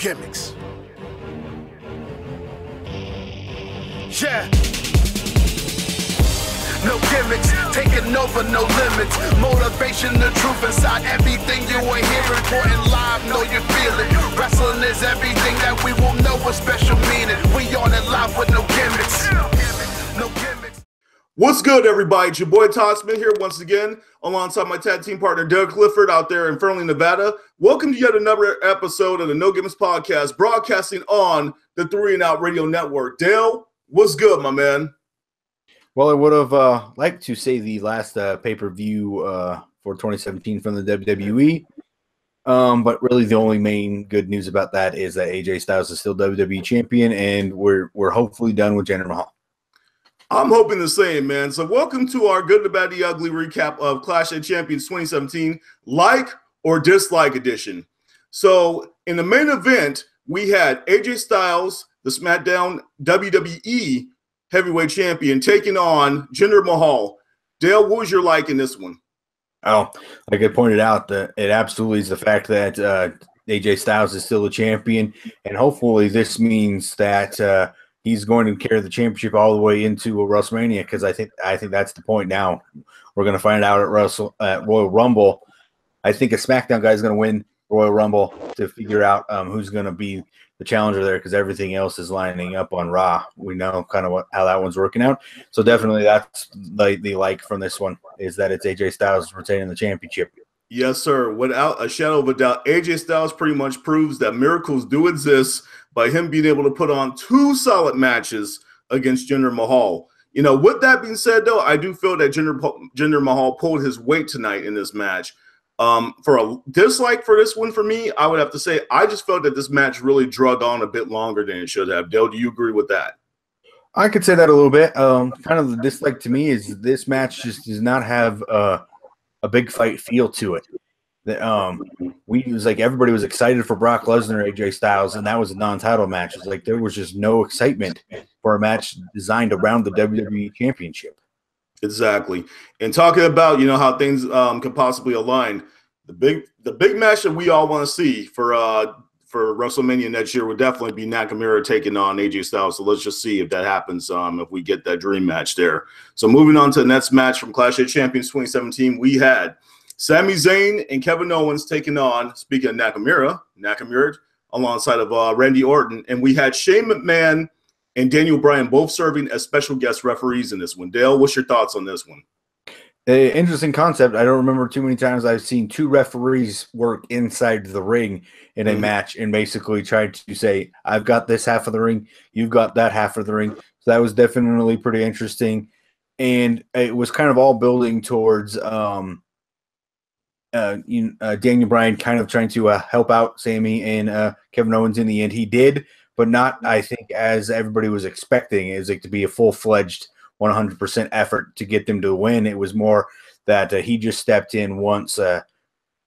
gimmicks. Yeah. No gimmicks, taking over, no limits. Motivation, the truth inside everything you are hearing. Important live, know you feel it. Wrestling is everything that we will know with special meaning. We on it live with no gimmicks. No gimmicks. What's good, everybody? It's your boy Toxman here once again, alongside my tag team partner Doug Clifford out there in Fernley, Nevada. Welcome to yet another episode of the No Gimmicks Podcast, broadcasting on the 3 and Out Radio Network. Dale, what's good, my man? Well, I would have liked to say the last pay-per-view for 2017 from the WWE, but really the only main good news about that is that AJ Styles is still WWE Champion, and we're hopefully done with Jinder Mahal. I'm hoping the same, man. So welcome to our Good, the Bad, the Ugly recap of Clash of Champions 2017, like or dislike edition. So in the main event, we had AJ Styles, the SmackDown WWE Heavyweight Champion, taking on Jinder Mahal. Dale, what was your like in this one? Oh, like I pointed out, it absolutely is the fact that AJ Styles is still the champion, and hopefully this means that he's going to carry the championship all the way into a Wrestlemania, because I think that's the point now. We're going to find out at Royal Rumble. I think a SmackDown guy is going to win Royal Rumble to figure out who's going to be the challenger there, because everything else is lining up on Raw. We know kind of how that one's working out. So definitely that's the like from this one, is that it's AJ Styles retaining the championship. Yes, sir. Without a shadow of a doubt, AJ Styles pretty much proves that miracles do exist by him being able to put on 2 solid matches against Jinder Mahal. You know, with that being said, though, I do feel that Jinder Mahal pulled his weight tonight in this match. For a dislike for this one for me, I would have to say I just felt that this match really drug on a bit longer than it should have. Dale, do you agree with that? I could say that a little bit. Kind of the dislike to me is this match just does not have a big fight feel to it. It was like everybody was excited for Brock Lesnar, AJ Styles, and that was a non-title match. It's like there was just no excitement for a match designed around the WWE Championship. Exactly. And talking about, you know, how things could possibly align, the big match that we all want to see for WrestleMania next year would definitely be Nakamura taking on AJ Styles. So let's just see if that happens, if we get that dream match there. So moving on to the next match from Clash of Champions 2017, we had Sami Zayn and Kevin Owens taking on, speaking of Nakamura alongside of Randy Orton. And we had Shane McMahon and Daniel Bryan both serving as special guest referees in this one. Dale, what's your thoughts on this one? Interesting concept. I don't remember too many times I've seen 2 referees work inside the ring in a match and basically try to say, I've got this half of the ring, you've got that half of the ring. So that was definitely pretty interesting. And it was kind of all building towards Daniel Bryan kind of trying to help out Sami and Kevin Owens. In the end, he did, but not, I think, as everybody was expecting. It was like to be a full-fledged 100% effort to get them to win. It was more that he just stepped in once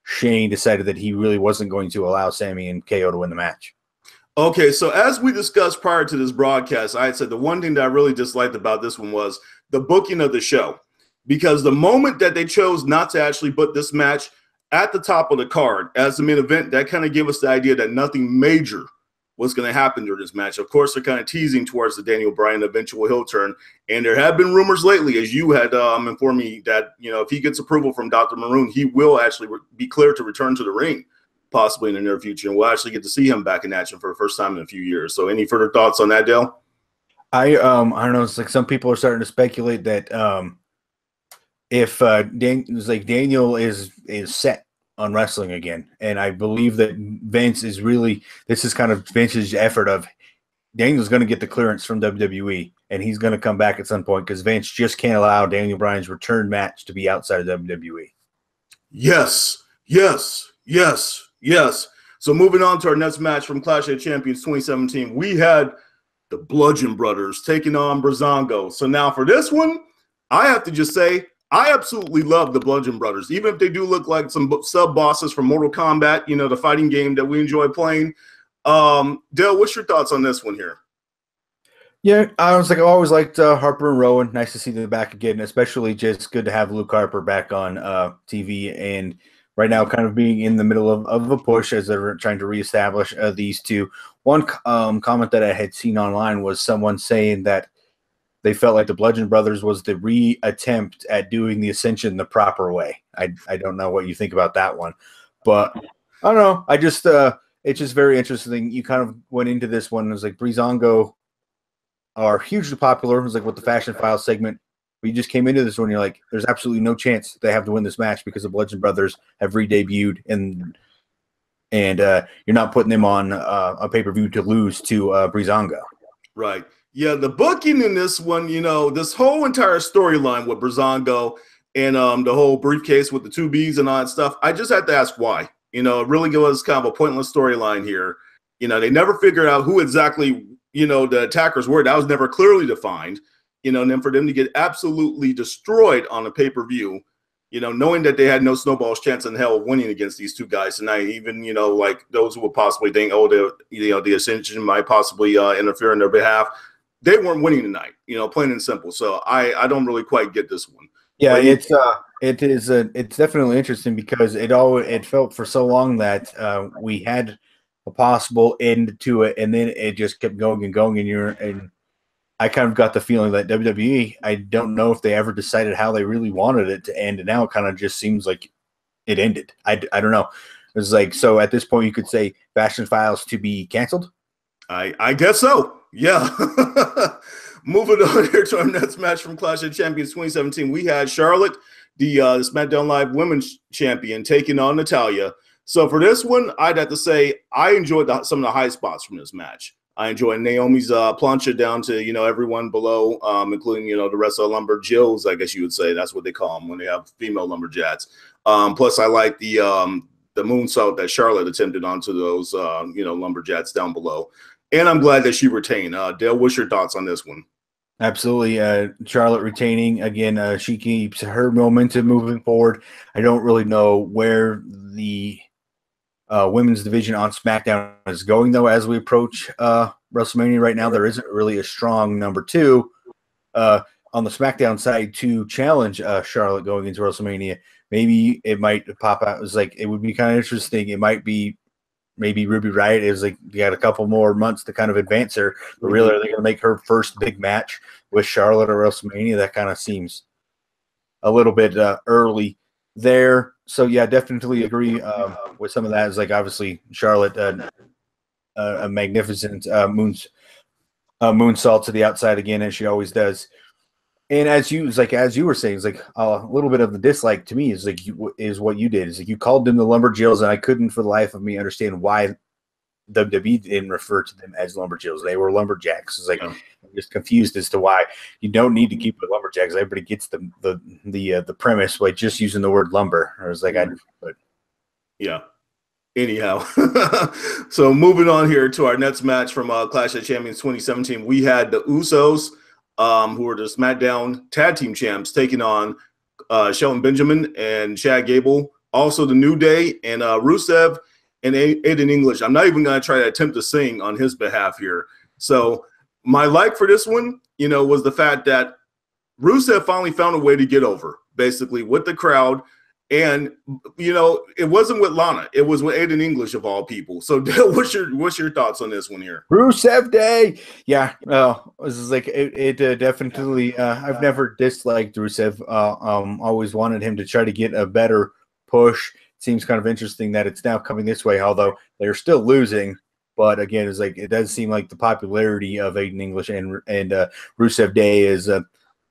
Shane decided that he really wasn't going to allow Sami and KO to win the match. Okay, so as we discussed prior to this broadcast, I had said the one thing that I really disliked about this one was the booking of the show. Because the moment that they chose not to actually put this match at the top of the card as the main event, that kind of gave us the idea that nothing major was going to happen during this match. Of course, they're kind of teasing towards the Daniel Bryan eventual heel turn. And there have been rumors lately, as you had informed me, that, you know, if he gets approval from Dr. Maroon, he will actually be cleared to return to the ring, possibly in the near future. And we'll actually get to see him back in action for the first time in a few years. So any further thoughts on that, Dale? I don't know. It's like some people are starting to speculate that if Daniel is set on wrestling again, and I believe that Vince is really, this is kind of Vince's effort of Daniel's going to get the clearance from WWE, and he's going to come back at some point because Vince just can't allow Daniel Bryan's return match to be outside of WWE. Yes. So moving on to our next match from Clash of Champions 2017, we had the Bludgeon Brothers taking on Breezango. So now for this one, I have to just say, I absolutely love the Bludgeon Brothers, even if they do look like some sub-bosses from Mortal Kombat, you know, the fighting game that we enjoy playing. Dale, what's your thoughts on this one here? Yeah, I always liked Harper and Rowan. Nice to see them back again, especially just good to have Luke Harper back on TV. And right now kind of being in the middle of a push as they're trying to reestablish these two. One comment that I had seen online was someone saying that they felt like the Bludgeon Brothers was the re-attempt at doing the Ascension the proper way. I don't know what you think about that one, but I don't know. I just it's just very interesting. You kind of went into this one. It was like Breezango are hugely popular. It was like with the Fashion File segment. But you just came into this one, you're like, there's absolutely no chance they have to win this match because the Bludgeon Brothers have re-debuted, and you're not putting them on a pay-per-view to lose to Breezango. Right. Yeah, the booking in this one, you know, this whole entire storyline with Breezango and the whole briefcase with the two Bs and all that stuff, I just had to ask why. You know, it really was kind of a pointless storyline here. You know, they never figured out who exactly, you know, the attackers were. That was never clearly defined. You know, and then for them to get absolutely destroyed on a pay-per-view, you know, knowing that they had no snowball's chance in hell of winning against these two guys tonight, even, you know, like those who would possibly think, oh, the Ascension might possibly interfere in their behalf. They weren't winning tonight, you know, plain and simple. So I don't really quite get this one. Yeah, it's definitely interesting because it felt for so long that we had a possible end to it, and then it just kept going and going, and I kind of got the feeling that WWE, I don't know if they ever decided how they really wanted it to end, and now it kind of just seems like it ended. I don't know. It was like, so at this point you could say Fashion Files to be canceled? I guess so. Yeah. Moving on here to our next match from Clash of Champions 2017, we had Charlotte, the SmackDown Live Women's Champion, taking on Natalya. So for this one, I'd have to say I enjoyed some of the high spots from this match. I enjoyed Naomi's plancha down to, you know, everyone below, including, you know, the rest of the lumberjills, I guess you would say. That's what they call them when they have female lumberjacks. Plus, I like the moonsault that Charlotte attempted onto those, you know, lumberjacks down below. And I'm glad that she retained. Dale, what's your thoughts on this one? Absolutely. Charlotte retaining. Again, she keeps her momentum moving forward. I don't really know where the women's division on SmackDown is going, though, as we approach WrestleMania right now. There isn't really a strong number two on the SmackDown side to challenge Charlotte going into WrestleMania. Maybe it might pop out. It's like, it would be kind of interesting. It might be maybe Ruby Riott is like, you got a couple more months to kind of advance her, but really, are they going to make her first big match with Charlotte at WrestleMania? That kind of seems a little bit early there. So yeah, definitely agree with some of that. Is like, obviously Charlotte, a magnificent moonsault to the outside again, as she always does. And as you were saying, it's like a little bit of the dislike to me is like is what you did. Is like you called them the Lumberjills, and I couldn't for the life of me understand why WWE didn't refer to them as Lumberjills. They were Lumberjacks. It's like, I'm just confused as to why you don't need to keep it Lumberjacks. Everybody gets the premise by just using the word lumber. I was like, yeah. Anyhow, so moving on here to our next match from Clash of Champions 2017, we had the Usos, who are the SmackDown Tag Team Champs, taking on Shelton Benjamin and Chad Gable, also the New Day, and Rusev and Aiden English. I'm not even going to try to attempt to sing on his behalf here. So my like for this one, you know, was the fact that Rusev finally found a way to get over, basically, with the crowd. And, you know, it wasn't with Lana. It was with Aiden English, of all people. So, Dale, what's your thoughts on this one here? Rusev Day. Yeah. This is like, it definitely, I've never disliked Rusev. Always wanted him to try to get a better push. Seems kind of interesting that it's now coming this way, although they're still losing. But again, it's like, it does seem like the popularity of Aiden English and Rusev Day is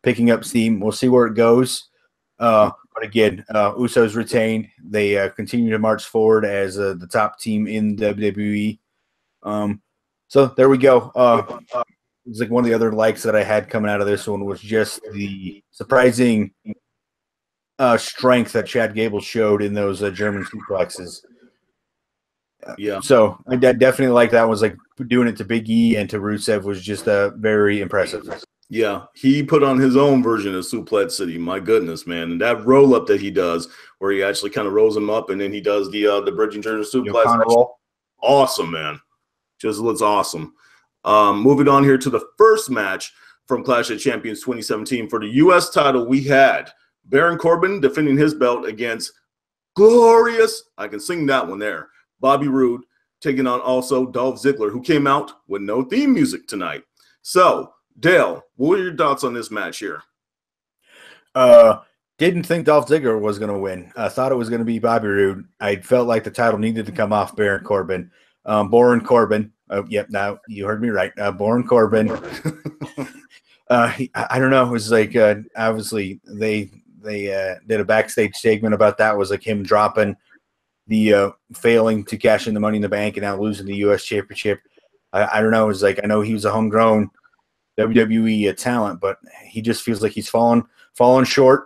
picking up steam. We'll see where it goes. But again, Usos retained. They continue to march forward as the top team in WWE. So there we go. It's like one of the other likes that I had coming out of this one was just the surprising strength that Chad Gable showed in those German suplexes. Yeah. So I definitely like that one. Was like doing it to Big E and to Rusev was just very impressive. Yeah, he put on his own version of Suplex City. My goodness, man. And that roll up that he does, where he actually kind of rolls him up and then he does the bridging German suplex. Awesome, man. Just looks awesome. Moving on here to the first match from Clash of Champions 2017. For the U.S. title, we had Baron Corbin defending his belt against glorious. I can sing that one there. Bobby Roode taking on also Dolph Ziggler, who came out with no theme music tonight. So, Dale, what are your thoughts on this match here? Didn't think Dolph Ziggler was going to win. I thought it was going to be Bobby Roode. I felt like the title needed to come off Baron Corbin. Baron Corbin. Yep, now you heard me right. Baron Corbin. I don't know. It was like obviously they did a backstage segment about that. It was like him dropping the failing to cash in the Money in the Bank and now losing the U.S. Championship. I don't know. It was like I know he was a homegrown WWE talent, but he just feels like he's fallen short.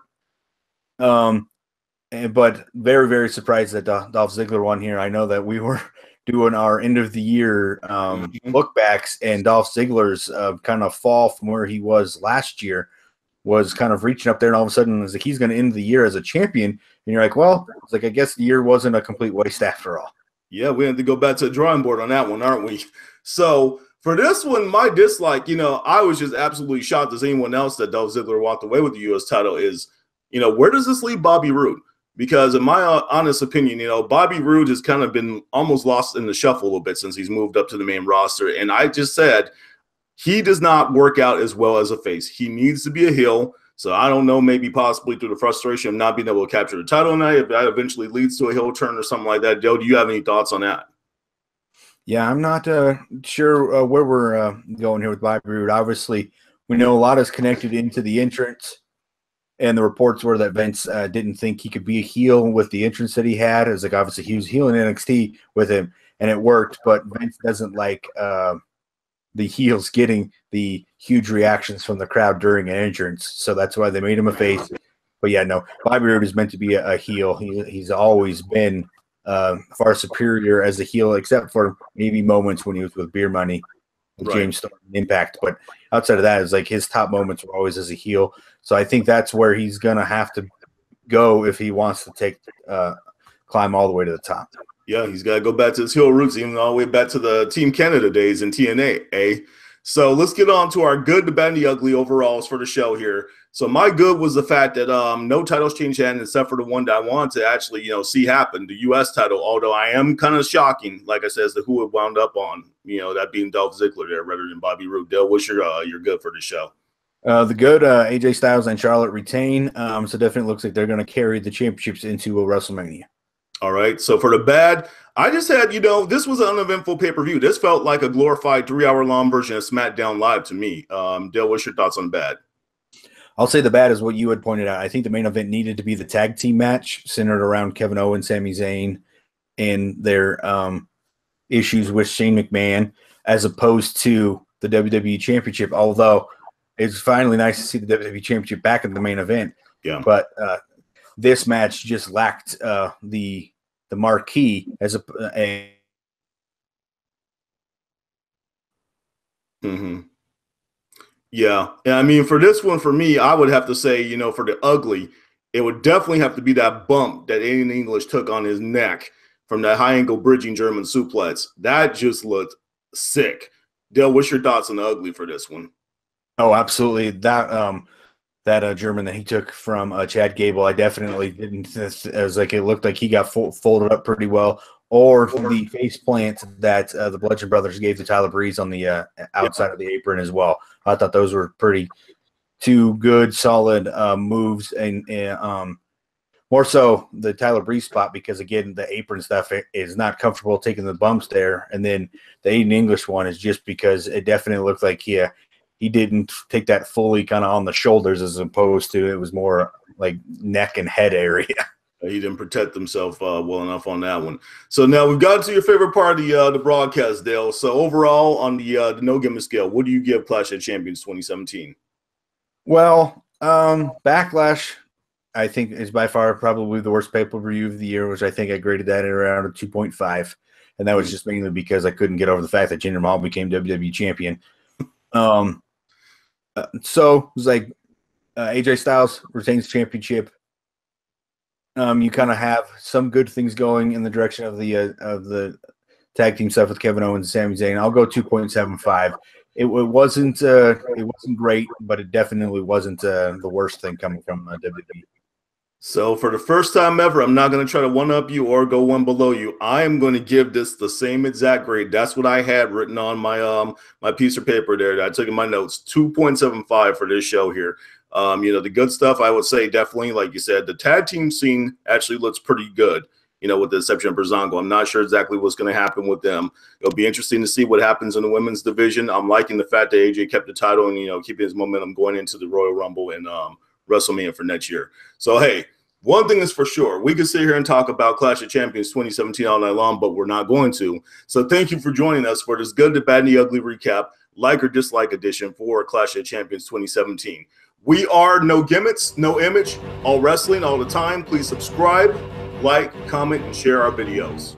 But very, very surprised that Dolph Ziggler won here. I know that we were doing our end of the year look backs, and Dolph Ziggler's kind of fall from where he was last year was kind of reaching up there, and all of a sudden it's like he's going to end the year as a champion, and you're like, well, it's like I guess the year wasn't a complete waste after all. Yeah, we have to go back to the drawing board on that one, aren't we? So for this one, my dislike, I was just absolutely shocked as anyone else that Dolph Ziggler walked away with the U.S. title is, where does this leave Bobby Roode? Because in my honest opinion, Bobby Roode has kind of been almost lost in the shuffle a little bit since he's moved up to the main roster. And I just said he does not work out as well as a face. He needs to be a heel. So I don't know, maybe possibly through the frustration of not being able to capture the title tonight, if that eventually leads to a heel turn or something like that. Joe, do you have any thoughts on that? Yeah, I'm not sure where we're going here with Bobby Roode. Obviously, we know a lot is connected into the entrance. And the reports were that Vince didn't think he could be a heel with the entrance that he had. It was like obviously he was heel in NXT with him, and it worked. But Vince doesn't like the heels getting the huge reactions from the crowd during an entrance, so that's why they made him a face. But yeah, no, Bobby Roode is meant to be a heel. He's always been far superior as a heel, except for maybe moments when he was with Beer Money, with James Storm and Impact. But outside of that, it's like his top moments were always as a heel. So I think that's where he's gonna have to go if he wants to climb all the way to the top. Yeah, he's got to go back to his heel roots, even all the way back to the Team Canada days in TNA. So let's get on to our good, the bad, and the ugly overalls for the show here. So my good was the fact that no titles changed hands except for the one that I wanted to actually, see happen, the U.S. title. Although I am kind of shocking, like I said, as to who it wound up on, that being Dolph Ziggler there rather than Bobby Roode. Dale, what's your good for the show? The good, AJ Styles and Charlotte retain. So definitely looks like they're going to carry the championships into a WrestleMania. All right. So for the bad, I just had, this was an uneventful pay-per-view. This felt like a glorified 3-hour-long version of SmackDown Live to me. Dale, what's your thoughts on bad? I'll say the bad is what you had pointed out. I think the main event needed to be the tag team match centered around Kevin Owens, Sami Zayn, and their issues with Shane McMahon, as opposed to the WWE Championship, although it's finally nice to see the WWE Championship back in the main event. Yeah. But this match just lacked the marquee as a Mm-hmm. Yeah. And I mean, for this one, for me, I would have to say, for the ugly, it would definitely have to be that bump that Aiden English took on his neck from that high angle bridging German suplex. That just looked sick. Dale, what's your thoughts on the ugly for this one? Oh, absolutely. That German that he took from Chad Gable, I definitely didn't. It was like it looked like he got folded up pretty well. Or the face plant that the Bludgeon Brothers gave to Tyler Breeze on the outside of the apron as well. I thought those were two good, solid moves, and more so the Tyler Breeze spot because, again, the apron stuff is not comfortable taking the bumps there. And then the Aiden English one is just because it definitely looked like he didn't take that fully kind of on the shoulders as opposed to it was more like neck and head area. He didn't protect himself well enough on that one. So now we've got to your favorite part of the broadcast, Dale. So overall, on the no gimmick scale, what do you give Clash of Champions 2017? Well, Backlash, I think, is by far probably the worst pay-per-view of the year, which I think I graded that at around a 2.5. And that was just mainly because I couldn't get over the fact that Jinder Mahal became WWE champion. So it was like AJ Styles retains championship. You kind of have some good things going in the direction of the tag team stuff with Kevin Owens and Sami Zayn. I'll go 2.75. It wasn't great, but it definitely wasn't the worst thing coming from WWE. So for the first time ever, I'm not going to try to one-up you or go one below you. I am going to give this the same exact grade. That's what I had written on my my piece of paper there that I took in my notes. 2.75 for this show here. You know, the good stuff, I would say definitely, like you said, the tag team scene actually looks pretty good, you know, with the exception of Breezango. I'm not sure exactly what's going to happen with them. It'll be interesting to see what happens in the women's division. I'm liking the fact that AJ kept the title and, you know, keeping his momentum going into the Royal Rumble and WrestleMania for next year. So, hey, one thing is for sure. We could sit here and talk about Clash of Champions 2017 all night long, but we're not going to. So thank you for joining us for this good, the bad, and the ugly recap, like or dislike edition for Clash of Champions 2017. We are no gimmicks, no image, all wrestling all the time. Please subscribe, like, comment, and share our videos.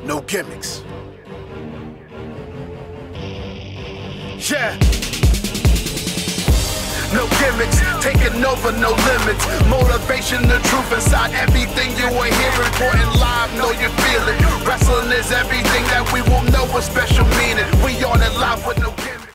No gimmicks. Yeah. No gimmicks, taking over, no limits. Motivation, the truth inside everything you are hearing. Important live, know you feel it. Wrestling is everything that we will know, especially.